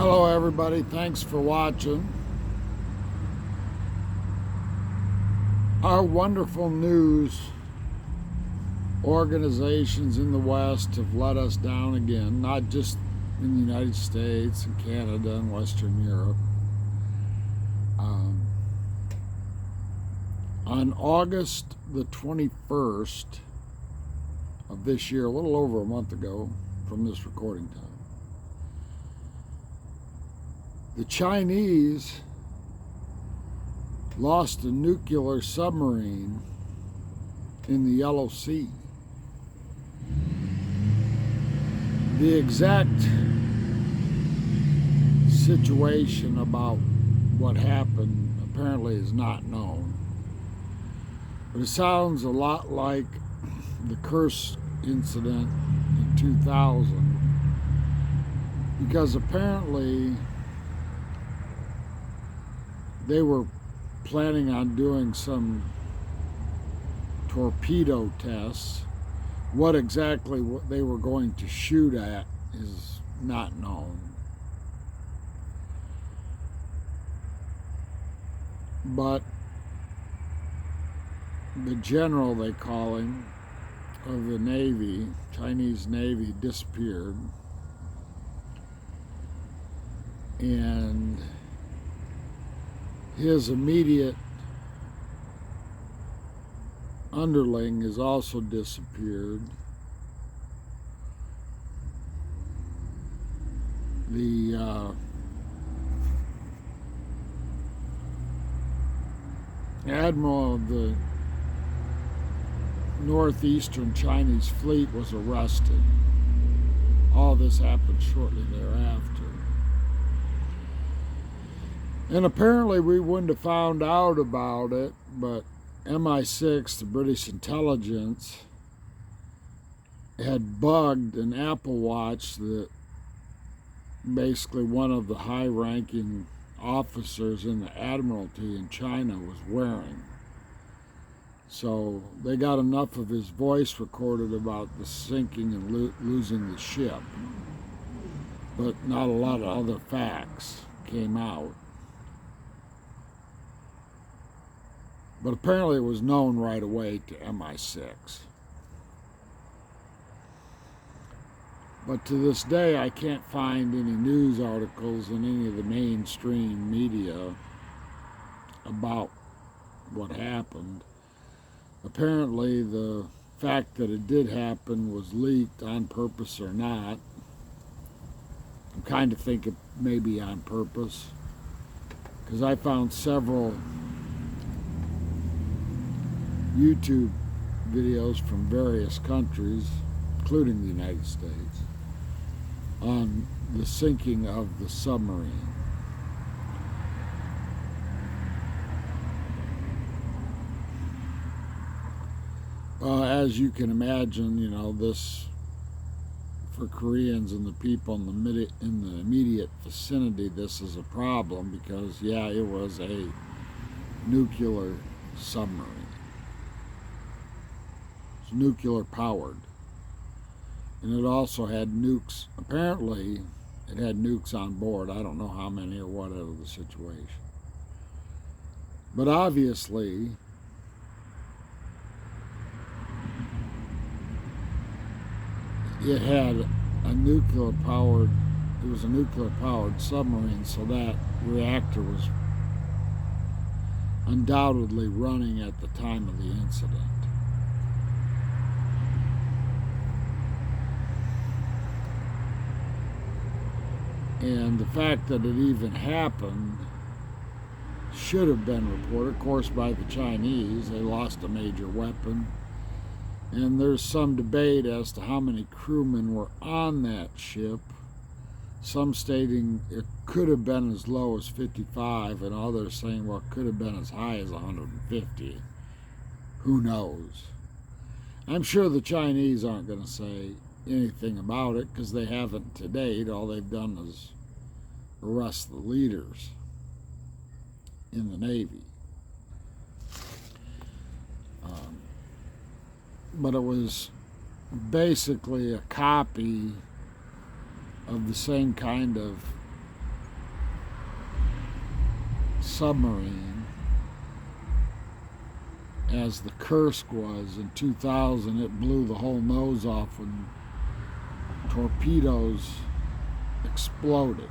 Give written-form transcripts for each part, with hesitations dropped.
Hello everybody, thanks for watching. Our wonderful news organizations in the West have let us down again, not just in the United States and Canada and Western Europe. On August the 21st of this year, a little over a month ago from this recording time, the Chinese lost a nuclear submarine in the Yellow Sea. The exact situation about what happened apparently is not known, but it sounds a lot like the Kursk incident in 2000, because apparently they were planning on doing some torpedo tests. What exactly they were going to shoot at is not known. But the general, they call him, of the Navy, Chinese Navy, disappeared. And his immediate underling has also disappeared. The admiral of the northeastern Chinese fleet was arrested. All this happened shortly thereafter. And apparently we wouldn't have found out about it, but MI6, the British intelligence, had bugged an Apple Watch that basically one of the high-ranking officers in the Admiralty in China was wearing. So they got enough of his voice recorded about the sinking and losing the ship, but not a lot of other facts came out. But apparently it was known right away to MI6. But to this day, I can't find any news articles in any of the mainstream media about what happened. Apparently the fact that it did happen was leaked on purpose or not. I'm kind of thinking maybe on purpose, because I found several YouTube videos from various countries, including the United States, on the sinking of the submarine. As you can imagine, you know, this, for Koreans and the people in the immediate vicinity, this is a problem, because yeah, it was a nuclear submarine. Nuclear powered, and it also had nukes. Apparently it had nukes on board. I don't know how many or whatever the situation, but obviously it had a nuclear powered, it was a nuclear powered submarine, so that reactor was undoubtedly running at the time of the incident. And the fact that it even happened should have been reported, of course, by the Chinese. They lost a major weapon. And there's some debate as to how many crewmen were on that ship. Some stating it could have been as low as 55, and others saying, well, it could have been as high as 150. Who knows? I'm sure the Chinese aren't going to say anything about it, because they haven't to date. All they've done is arrest the leaders in the Navy. But it was basically a copy of the same kind of submarine, as the Kursk was in 2000. It blew the whole nose off when torpedoes exploded.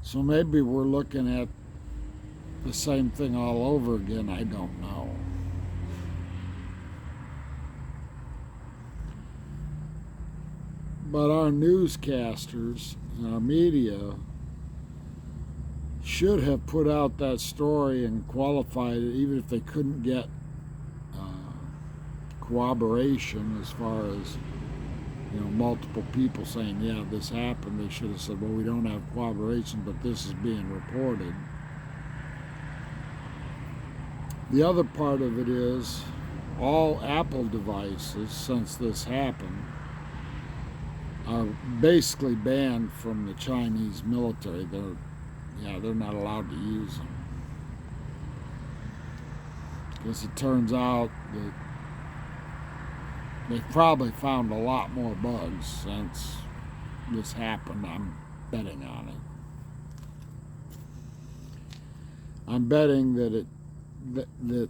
So maybe we're looking at the same thing all over again. I don't know. But our newscasters and our media should have put out that story and qualified it, even if they couldn't get corroboration as far as, multiple people saying, yeah, this happened. They should have said, well, we don't have corroboration, but this is being reported. The other part of it is all Apple devices, since this happened, are basically banned from the Chinese military. They're not allowed to use them. Because it turns out that they've probably found a lot more bugs since this happened. I'm betting on it. I'm betting that that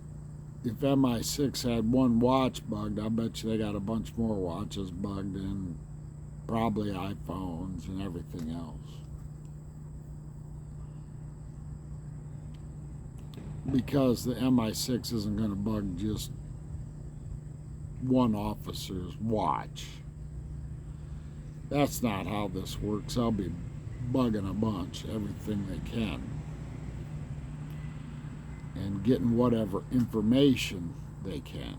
if MI6 had one watch bugged, I bet you they got a bunch more watches bugged in, probably iPhones and everything else. Because the MI6 isn't going to bug just one officer's watch. That's not how this works. They'll be bugging a bunch, everything they can, and getting whatever information they can.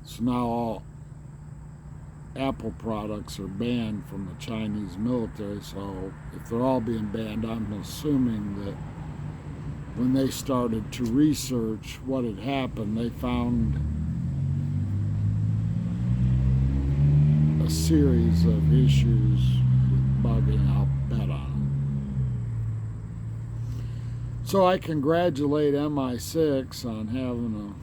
So now all Apple products are banned from the Chinese military. So if they're all being banned, I'm assuming that when they started to research what had happened, they found a series of issues with bugging. I'll bet on it. So I congratulate MI6 on having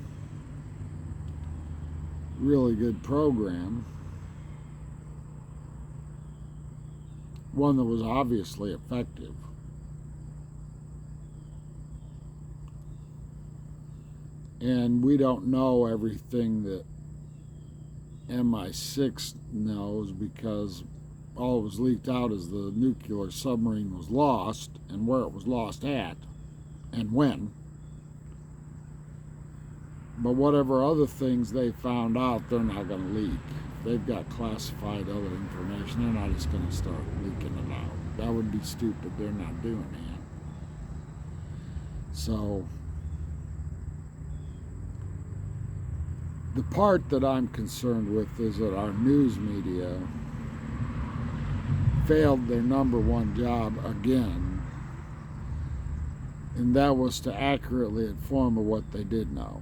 a really good program. One that was obviously effective. And we don't know everything that MI6 knows, because all that was leaked out is the nuclear submarine was lost and where it was lost at and when. But whatever other things they found out, they're not going to leak. They've got classified other information. They're not just going to start leaking it out. That would be stupid. They're not doing that. So the part that I'm concerned with is that our news media failed their number one job again, and that was to accurately inform of what they did know.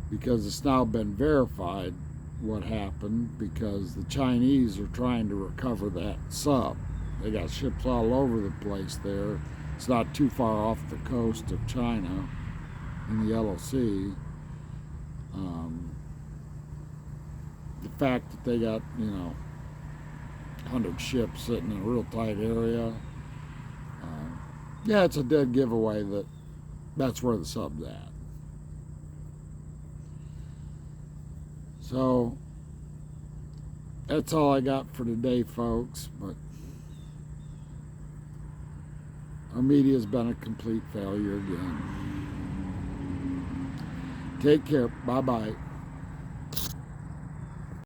Because it's now been verified what happened, because the Chinese are trying to recover that sub. They got ships all over the place there. It's not too far off the coast of China in the Yellow Sea. The fact that they got, 100 ships sitting in a real tight area, it's a dead giveaway that that's where the sub's at. So that's all I got for today, folks. But our media's been a complete failure again. Take care. Bye-bye.